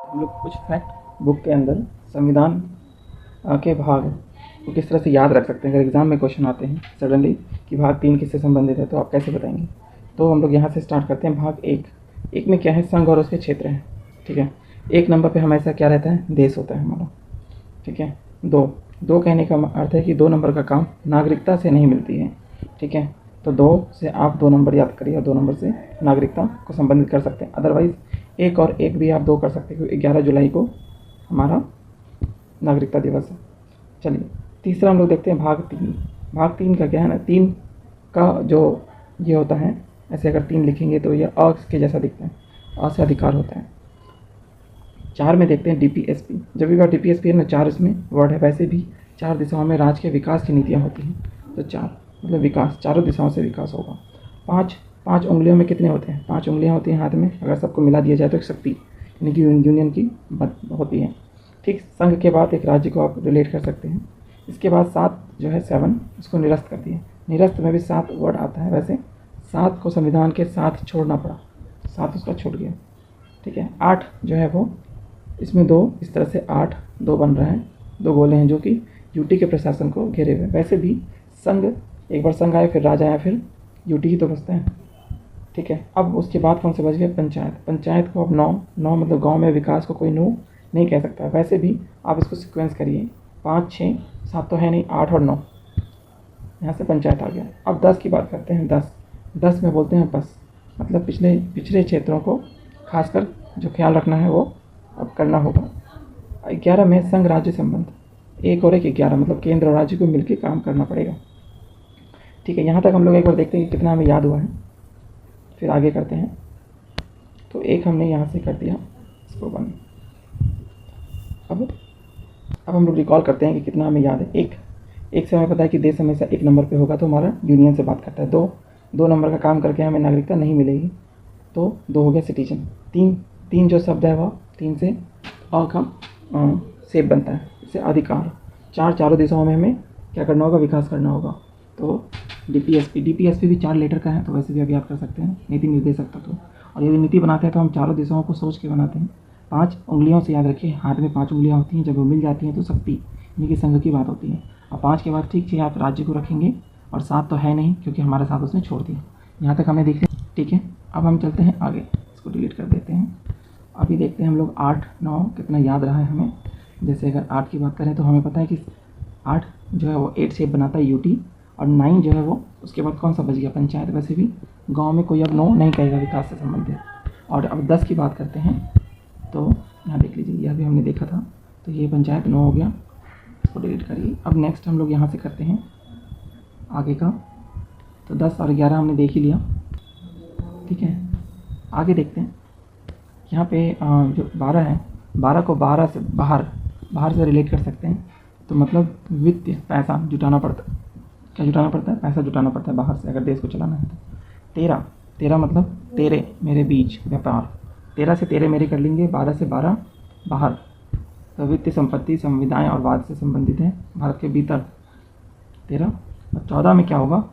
हम लोग कुछ फैक्ट बुक के अंदर संविधान के भाग को किस तरह से याद रख सकते हैं। अगर एग्ज़ाम में क्वेश्चन आते हैं सडनली कि भाग 3 किससे संबंधित है तो आप कैसे बताएंगे। तो हम लोग यहाँ से स्टार्ट करते हैं। भाग 1 में क्या है, संघ और उसके क्षेत्र हैं। ठीक है, 1 नंबर पे हमेशा क्या रहता है, देश होता है हमारा। ठीक है, 2 कहने का अर्थ है कि 2 नंबर का काम नागरिकता से नहीं मिलती है। ठीक है, तो 2 से आप 2 नंबर याद करिए और 2 नंबर से नागरिकता को संबंधित कर सकते हैं। अदरवाइज़ 1 और 1 भी आप 2 कर सकते हैं क्योंकि 11 जुलाई को हमारा नागरिकता दिवस है। चलिए तीसरा हम लोग देखते हैं भाग 3। भाग 3 का क्या है ना, 3 का जो ये होता है, ऐसे अगर 3 लिखेंगे तो ये अ के जैसा दिखता है, अ से अधिकार होता है। 4 में देखते हैं डीपीएसपी। जब भी बार डीपीएसपी है ना, 4 इसमें वर्ड है। वैसे भी 4 दिशाओं में राज्य के विकास की नीतियाँ होती हैं, तो 4 मतलब विकास, चारों दिशाओं से विकास होगा। 5 उंगलियों में कितने होते हैं, 5 उंगलियाँ होती हैं हाथ में। अगर सबको मिला दिया जाए तो एक शक्ति यानी कि यूनियन की बात होती है। ठीक, संघ के बाद एक राज्य को आप रिलेट कर सकते हैं। इसके बाद 7 जो है 7, इसको निरस्त करती है। निरस्त में भी 7 वर्ड आता है। वैसे 7 को संविधान के साथ छोड़ना पड़ा, 7 उसका छूट गया। ठीक है, 8 जो है वो, इसमें 2, इस तरह से 8 2 बन रहा है। 2 गोले हैं जो कि यूटी के प्रशासन को घेरे हुए। वैसे भी संघ, एक बार संघ आए फिर राज आया फिर यूटी ही तो बचते हैं। ठीक है, अब उसके बाद कौन से बच गए, पंचायत। पंचायत को अब 9 मतलब गांव में विकास को कोई नो नहीं कह सकता। वैसे भी आप इसको सीक्वेंस करिए, 5 6 7 तो है नहीं, 8 और 9, यहाँ से पंचायत आ गया। अब 10 की बात करते हैं। 10 में बोलते हैं बस, मतलब पिछड़े क्षेत्रों को खासकर जो ख्याल रखना है वो अब करना होगा। 11 में संघ राज्य संबंध, 1 और 1 11, मतलब केंद्र और राज्य को मिलकर काम करना पड़ेगा। ठीक है, यहाँ तक हम लोग एक बार देखते हैं कि कितना हमें याद हुआ है, फिर आगे करते हैं। तो 1 हमने यहाँ से कर दिया, इसको 1। अब हम लोग रिकॉल करते हैं कि कितना हमें याद है। एक से हमें पता है कि देश हमेशा 1 नंबर पे होगा, तो हमारा यूनियन से बात करता है। 2 नंबर का काम करके हमें नागरिकता नहीं मिलेगी, तो 2 हो गया सिटीजन। 3 जो शब्द है वह 3 से अ का सेब बनता है, इससे अधिकार। 4 चारों दिशाओं में हमें क्या करना होगा, विकास करना होगा। तो डीपीएसपी भी 4 लेटर का है, तो वैसे भी आप याद कर सकते हैं, नीति निर्देशक तत्व। और यदि नीति बनाते हैं तो हम चारों दिशाओं को सोच के बनाते हैं। 5 उंगलियों से याद रखिए, हाथ में 5 उंगलियां होती हैं, जब वो मिल जाती हैं तो शक्ति यानी कि संघ की बात होती है। और 5 के बाद ठीक 6 आप राज्य को रखेंगे, और 7 तो है नहीं क्योंकि हमारे साथ उसने छोड़ दिया। यहाँ तक हमें देख लिया। ठीक है, अब हम चलते हैं आगे, इसको डिलीट कर देते हैं। अभी देखते हैं हम लोग 8 9 कितना याद रहा है हमें। जैसे अगर 8 की बात करें तो हमें पता है कि 8 जो है वो 8 शेप बनाता है यूटी, और 9 जो है वो उसके बाद कौन सा बच गया, पंचायत। वैसे भी गांव में कोई अब नो नहीं कहेगा विकास से संबंधित। और अब 10 की बात करते हैं, तो यहाँ देख लीजिए, यह भी हमने देखा था, तो ये पंचायत 9 हो गया, इसको डिलीट करिए। अब नेक्स्ट हम लोग यहाँ से करते हैं आगे का। तो 10 और 11 हमने देख ही लिया। ठीक है, आगे देखते हैं। यहाँ पे जो 12 है, 12 को 12 से बाहर से रिलेट कर सकते हैं। तो मतलब वित्त, पैसा जुटाना पड़ता है। क्या जुटाना पड़ता है, पैसा जुटाना पड़ता है बाहर से अगर देश को चलाना है तो। 13 मतलब तेरे मेरे बीच, व्यापार। 13 से तेरे मेरे कर लेंगे, 12 से 12 बाहर, तो वित्तीय संपत्ति संविदाएं और वाद से संबंधित है भारत के भीतर 13। और 14 में क्या होगा,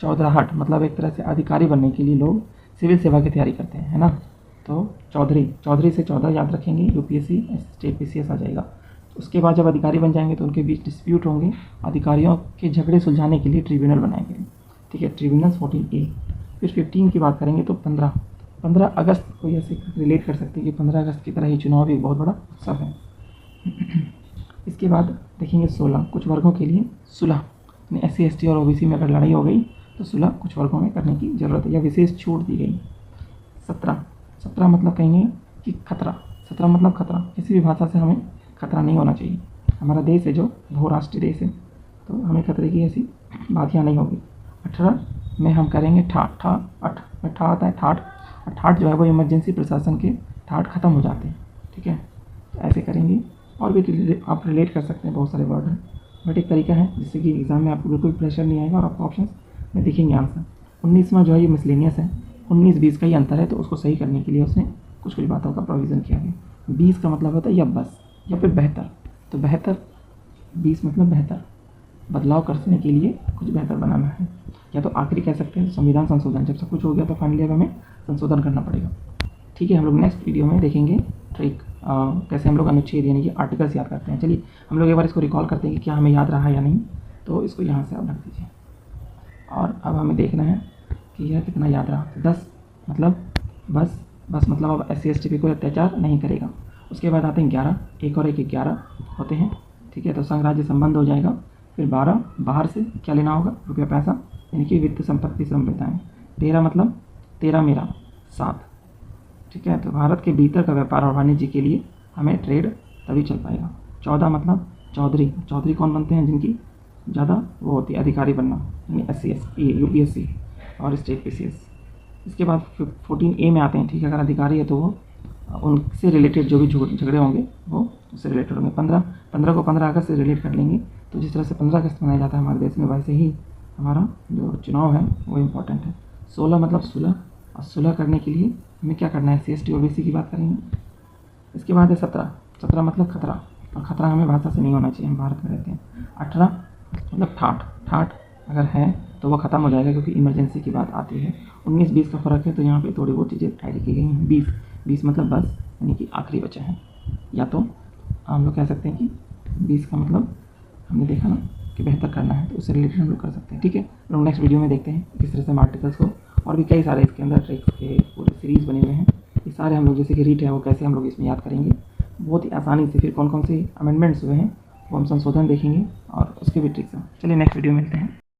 चौधराहट, मतलब एक तरह से अधिकारी बनने के लिए लोग सिविल सेवा की तैयारी करते हैं, है ना। तो चौधरी से 14 याद रखेंगे, यूपीएससी स्टेट पीसीएस आ जाएगा। उसके बाद जब अधिकारी बन जाएंगे तो उनके बीच डिस्प्यूट होंगे, अधिकारियों के झगड़े सुलझाने के लिए ट्रिब्यूनल बनाएंगे। ठीक है, ट्रिब्यूनल 14A। फिर 15 की बात करेंगे तो 15 अगस्त को ऐसे रिलेट कर सकते हैं कि 15 अगस्त की तरह ही चुनाव भी एक बहुत बड़ा उत्सव है। इसके बाद देखेंगे 16, कुछ वर्गों के लिए सुलह, SC ST और ओबीसी में अगर लड़ाई हो गई तो सुलह कुछ वर्गों में करने की ज़रूरत है या विशेष छूट दी गई। 17 मतलब कहेंगे कि खतरा। 17 मतलब खतरा, किसी भी भाषा से हमें खतरा नहीं होना चाहिए। हमारा देश है जो बहुराष्ट्रीय देश है, तो हमें खतरे की ऐसी बात यहाँ नहीं होगी। 18 में हम करेंगे ठाठ में ठा आता है ठाठ, और ठाठ जो है वो इमरजेंसी प्रशासन के ठाठ खत्म हो जाते हैं। ठीक है, तो ऐसे करेंगे। और भी आप रिलेट कर सकते हैं, बहुत सारे वर्ड हैं, बट एक तरीका है जिससे कि एग्जाम में आपको बिल्कुल प्रेशर नहीं आएगा और आपको ऑप्शन में दिखेंगे आंसर। 19वां जो है ये मिसलेनियस है, 19-20 का ही अंतर है, तो उसको सही करने के लिए उसने कुछ बातों का प्रोविज़न किया गया। 20 का मतलब होता है या बस या फिर बेहतर, तो बेहतर 20 मतलब बेहतर, बदलाव करने के लिए कुछ बेहतर बनाना है, या तो आखिरी कह सकते हैं संविधान संशोधन। जब सब कुछ हो गया तो फाइनली अब हमें संशोधन करना पड़ेगा। ठीक है, हम लोग नेक्स्ट वीडियो में देखेंगे ट्रिक। कैसे हम लोग अनुच्छेद यानी कि आर्टिकल्स याद करते हैं। चलिए हम लोग एक बार इसको रिकॉल करते हैं कि क्या हमें याद रहा या नहीं। तो इसको यहाँ से आप रख दीजिए और अब हमें देखना है कि यह कितना याद रहा। 10 मतलब बस मतलब अब SC/ST पे कोई अत्याचार नहीं करेगा। उसके बाद आते हैं 11, 1 और 1 11 होते हैं, ठीक है। तो संघ राज्य संबंध हो जाएगा। फिर 12 बाहर से क्या लेना होगा, रुपया पैसा यानी कि वित्त संपत्ति संविधाएँ। 13 मतलब तेरा मेरा 7, ठीक है। तो भारत के भीतर का व्यापार और वाणिज्य के लिए हमें ट्रेड तभी चल पाएगा। 14 मतलब चौधरी कौन बनते हैं, जिनकी ज़्यादा वो होती है अधिकारी बनना, यानी SC/ST UPSC और स्टेट PCS। इसके बाद 14A में आते हैं, ठीक है। अगर अधिकारी है तो वो उनसे रिलेटेड जो भी झगड़े होंगे वो उससे रिलेटेड होंगे। 15 को 15 अगस्त से रिलेट कर लेंगे। तो जिस तरह से 15 अगस्त मनाया जाता है हमारे देश में, वैसे ही हमारा जो चुनाव है वो इम्पोर्टेंट है। 16 मतलब सुलह, और सुलह करने के लिए हमें क्या करना है, SC/ST OBC की बात करेंगे। इसके बाद है 17 मतलब खतरा, और खतरा हमें भाषा से नहीं होना चाहिए, हम भारत में रहते हैं। 18 मतलब ठाठ अगर है तो वो ख़त्म हो जाएगा क्योंकि इमरजेंसी की बात आती है। 19-20 का फ़र्क है, तो यहाँ पे थोड़ी बहुत चीज़ें ऐड की गई हैं। 20 मतलब बस यानी कि आखिरी बचा है, या तो हम लोग कह सकते हैं कि 20 का मतलब हमने देखा ना कि बेहतर करना है, तो उससे रिलेटेड हम लोग कर सकते हैं, ठीक है। लोग नेक्स्ट वीडियो में देखते हैं किस तरह से हम आर्टिकल्स को, और भी कई सारे इसके अंदर ट्रिक्स के पूरे सीरीज़ बने हुए हैं, ये सारे हम लोग जैसे कि रीट है वो कैसे हम लोग इसमें याद करेंगे बहुत ही आसानी से। फिर कौन कौन से अमेंडमेंट्स हुए हैं वो हम संशोधन देखेंगे और उसके भी ट्रिक्स हैं। चलिए नेक्स्ट वीडियो में मिलते हैं।